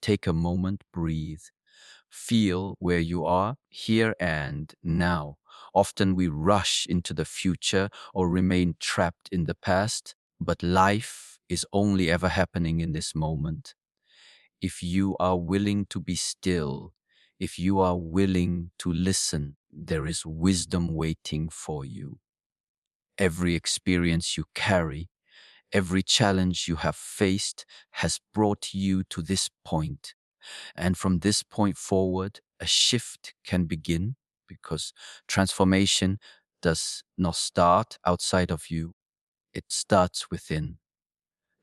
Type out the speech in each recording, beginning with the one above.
take a moment, breathe. Feel where you are, here and now. Often we rush into the future or remain trapped in the past, but life is only ever happening in this moment. If you are willing to be still, if you are willing to listen, there is wisdom waiting for you. Every experience you carry, every challenge you have faced has brought you to this point. And from this point forward, a shift can begin because transformation does not start outside of you, it starts within.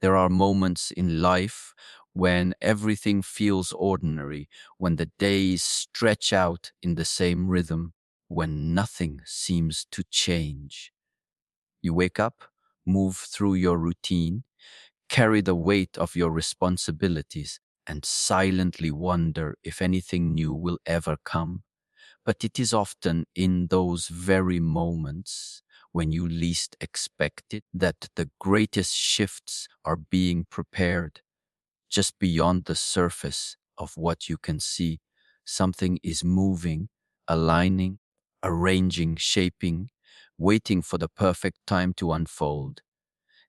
There are moments in life when everything feels ordinary, when the days stretch out in the same rhythm, when nothing seems to change. You wake up, move through your routine, carry the weight of your responsibilities, and silently wonder if anything new will ever come. But it is often in those very moments when you least expect it that the greatest shifts are being prepared. Just beyond the surface of what you can see, something is moving, aligning, arranging, shaping, waiting for the perfect time to unfold.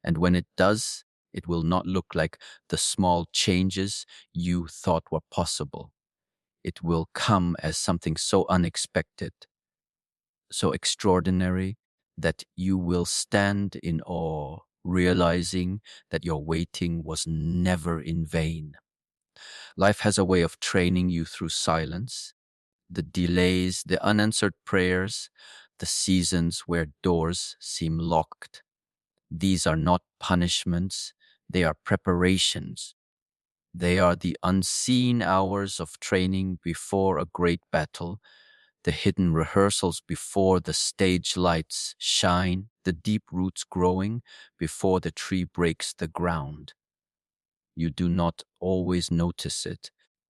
And when it does, it will not look like the small changes you thought were possible. It will come as something so unexpected, so extraordinary, that you will stand in awe, realizing that your waiting was never in vain. Life has a way of training you through silence, the delays, the unanswered prayers, the seasons where doors seem locked. These are not punishments, they are preparations. They are the unseen hours of training before a great battle, the hidden rehearsals before the stage lights shine, the deep roots growing before the tree breaks the ground. You do not always notice it,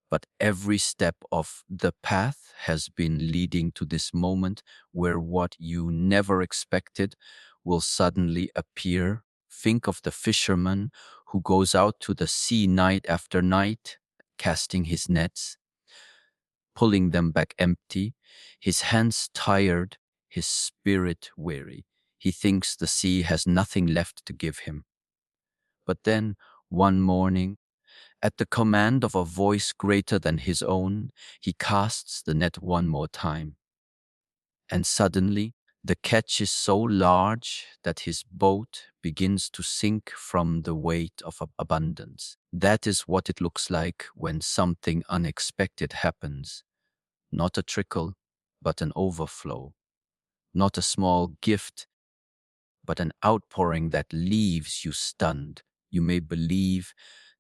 but every step of the path has been leading to this moment where what you never expected will suddenly appear. Think of the fisherman who goes out to the sea night after night, casting his nets, pulling them back empty, his hands tired, his spirit weary. He thinks the sea has nothing left to give him. But then, one morning, at the command of a voice greater than his own, he casts the net one more time. And suddenly, the catch is so large that his boat begins to sink from the weight of abundance. That is what it looks like when something unexpected happens. Not a trickle, but an overflow. Not a small gift, but an outpouring that leaves you stunned. You may believe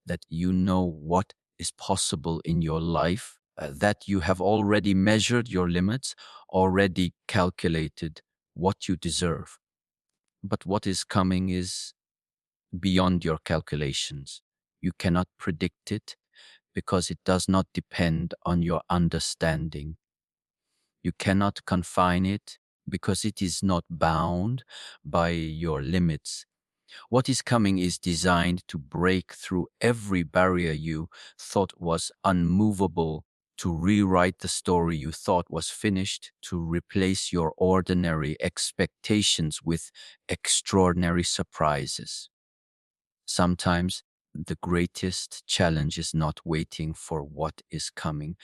that you know what is possible in your life, that you have already measured your limits, already calculated what you deserve. But what is coming is beyond your calculations. You cannot predict it because it does not depend on your understanding. You cannot confine it because it is not bound by your limits. What is coming is designed to break through every barrier you thought was unmovable, to rewrite the story you thought was finished, to replace your ordinary expectations with extraordinary surprises. Sometimes the greatest challenge is not waiting for what is coming,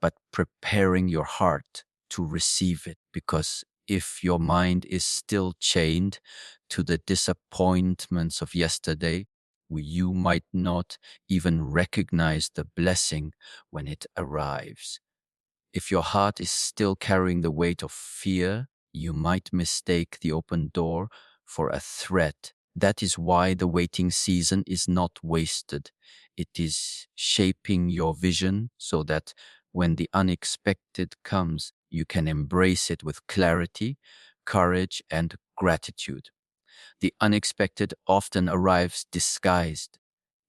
but preparing your heart to receive it. Because if your mind is still chained to the disappointments of yesterday, you might not even recognize the blessing when it arrives. If your heart is still carrying the weight of fear, you might mistake the open door for a threat. That is why the waiting season is not wasted. It is shaping your vision so that when the unexpected comes, you can embrace it with clarity, courage, and gratitude. The unexpected often arrives disguised.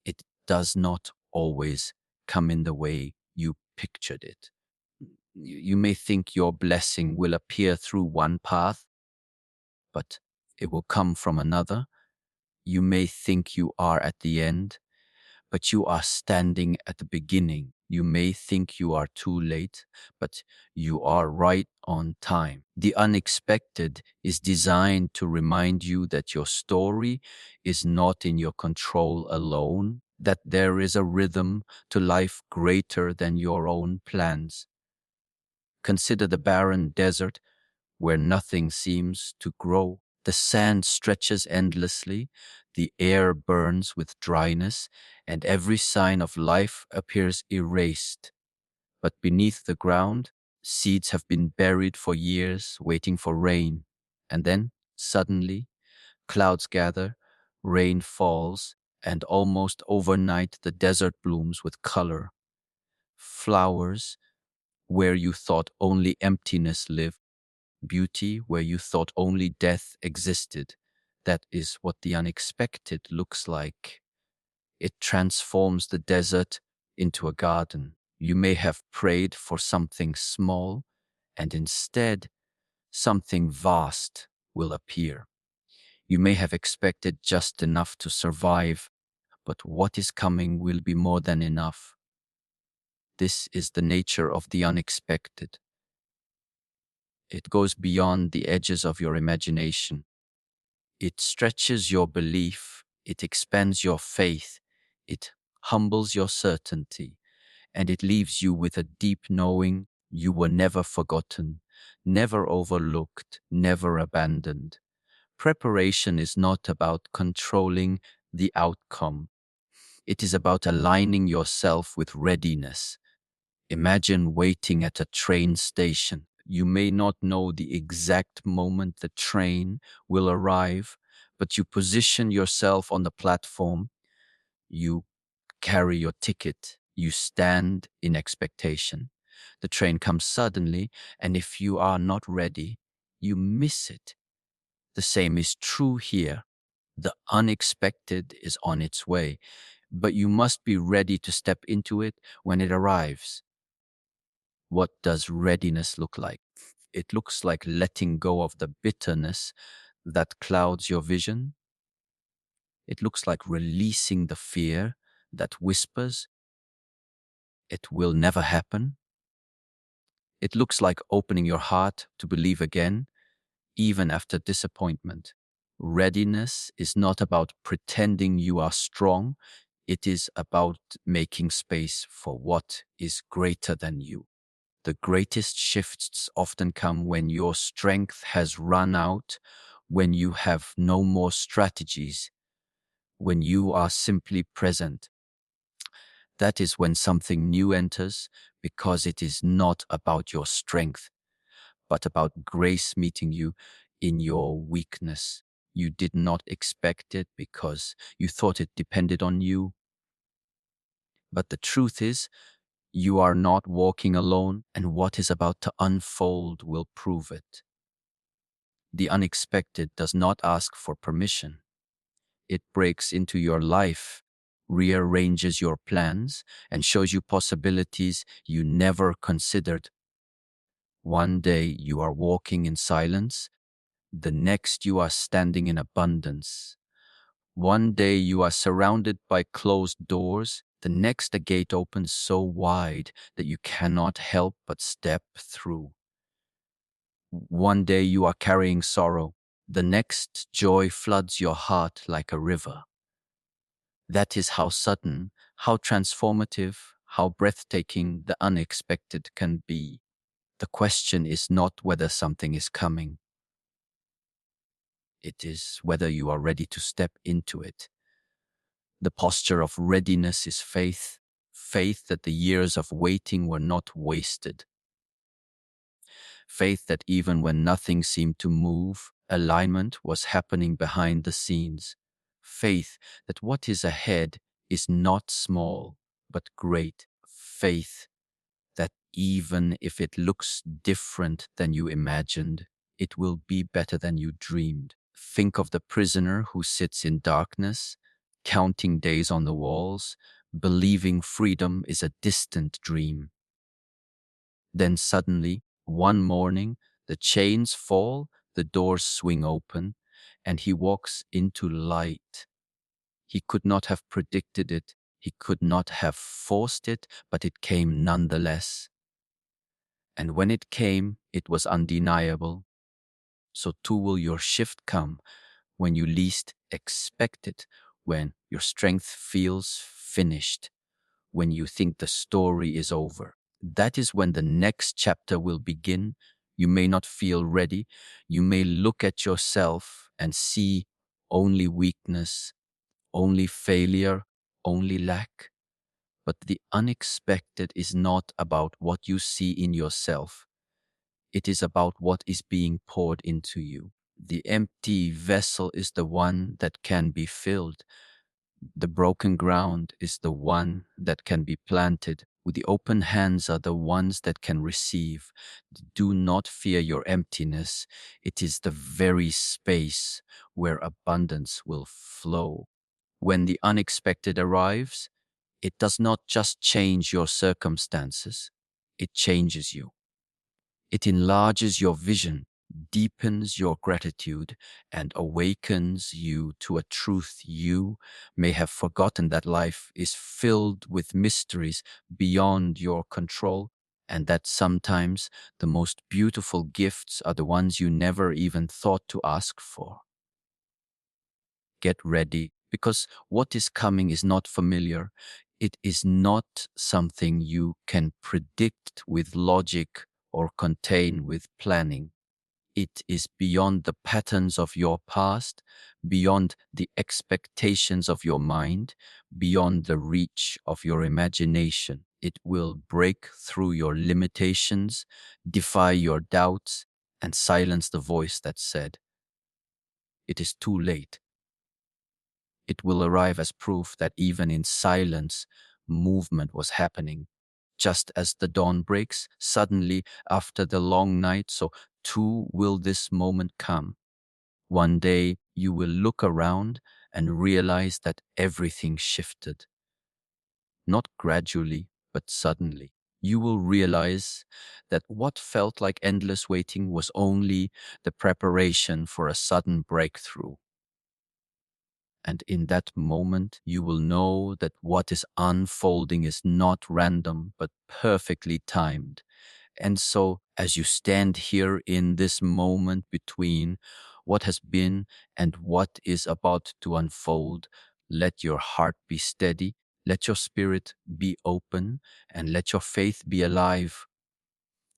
It does not always come in the way you pictured it. You may think your blessing will appear through one path, but it will come from another. You may think you are at the end, but you are standing at the beginning. You may think you are too late, but you are right on time. The unexpected is designed to remind you that your story is not in your control alone, that there is a rhythm to life greater than your own plans. Consider the barren desert where nothing seems to grow. The sand stretches endlessly, the air burns with dryness, and every sign of life appears erased. But beneath the ground, seeds have been buried for years, waiting for rain. And then, suddenly, clouds gather, rain falls, and almost overnight the desert blooms with color. Flowers where you thought only emptiness lived, beauty where you thought only death existed. That is what the unexpected looks like. It transforms the desert into a garden. You may have prayed for something small, and instead, something vast will appear. You may have expected just enough to survive, but what is coming will be more than enough. This is the nature of the unexpected. It goes beyond the edges of your imagination. It stretches your belief, it expands your faith, it humbles your certainty, and it leaves you with a deep knowing you were never forgotten, never overlooked, never abandoned. Preparation is not about controlling the outcome. It is about aligning yourself with readiness. Imagine waiting at a train station. You may not know the exact moment the train will arrive, but you position yourself on the platform. You carry your ticket. You stand in expectation. The train comes suddenly, and if you are not ready, you miss it. The same is true here. The unexpected is on its way, but you must be ready to step into it when it arrives. What does readiness look like? It looks like letting go of the bitterness that clouds your vision. It looks like releasing the fear that whispers, it will never happen. It looks like opening your heart to believe again, even after disappointment. Readiness is not about pretending you are strong. It is about making space for what is greater than you. The greatest shifts often come when your strength has run out, when you have no more strategies, when you are simply present. That is when something new enters, because it is not about your strength, but about grace meeting you in your weakness. You did not expect it because you thought it depended on you. But the truth is, you are not walking alone, and what is about to unfold will prove it. The unexpected does not ask for permission. It breaks into your life, rearranges your plans, and shows you possibilities you never considered. One day you are walking in silence, the next you are standing in abundance. One day you are surrounded by closed doors, the next a gate opens so wide that you cannot help but step through. One day you are carrying sorrow, the next joy floods your heart like a river. That is how sudden, how transformative, how breathtaking the unexpected can be. The question is not whether something is coming. It is whether you are ready to step into it. The posture of readiness is faith, faith that the years of waiting were not wasted. Faith that even when nothing seemed to move, alignment was happening behind the scenes. Faith that what is ahead is not small, but great. Faith that even if it looks different than you imagined, it will be better than you dreamed. Think of the prisoner who sits in darkness, counting days on the walls, believing freedom is a distant dream. Then suddenly, one morning, the chains fall, the doors swing open, and he walks into light. He could not have predicted it. He could not have forced it, but it came nonetheless. And when it came, it was undeniable. So too will your shift come when you least expect it, when your strength feels finished, when you think the story is over. That is when the next chapter will begin. You may not feel ready. You may look at yourself and see only weakness, only failure, only lack. But the unexpected is not about what you see in yourself. It is about what is being poured into you. The empty vessel is the one that can be filled. The broken ground is the one that can be planted. With the open hands are the ones that can receive. Do not fear your emptiness. It is the very space where abundance will flow. When the unexpected arrives, it does not just change your circumstances, it changes you. It enlarges your vision, deepens your gratitude, and awakens you to a truth you may have forgotten, that life is filled with mysteries beyond your control, and that sometimes the most beautiful gifts are the ones you never even thought to ask for. Get ready, because what is coming is not familiar. It is not something you can predict with logic or contain with planning. It is beyond the patterns of your past, beyond the expectations of your mind, beyond the reach of your imagination. It will break through your limitations, defy your doubts, and silence the voice that said, "It is too late." It will arrive as proof that even in silence, movement was happening. Just as the dawn breaks suddenly after the long night, so too will this moment come. One day you will look around and realize that everything shifted. Not gradually, but suddenly. You will realize that what felt like endless waiting was only the preparation for a sudden breakthrough. And in that moment, you will know that what is unfolding is not random, but perfectly timed. And so, as you stand here in this moment between what has been and what is about to unfold, let your heart be steady, let your spirit be open, and let your faith be alive.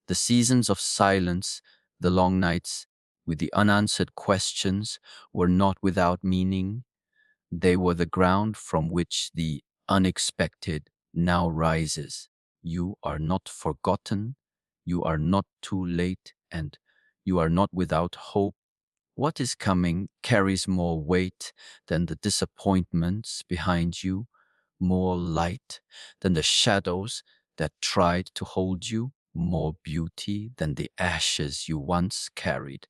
The seasons of silence, the long nights, with the unanswered questions, were not without meaning. They were the ground from which the unexpected now rises. You are not forgotten, you are not too late, and you are not without hope. What is coming carries more weight than the disappointments behind you, more light than the shadows that tried to hold you, more beauty than the ashes you once carried.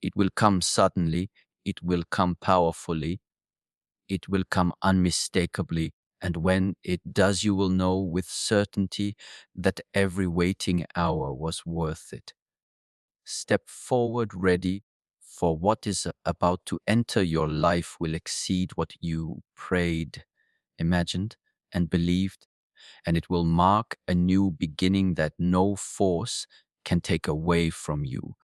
It will come suddenly, it will come powerfully, it will come unmistakably, and when it does, you will know with certainty that every waiting hour was worth it. Step forward ready, for what is about to enter your life will exceed what you prayed, imagined, and believed, and it will mark a new beginning that no force can take away from you.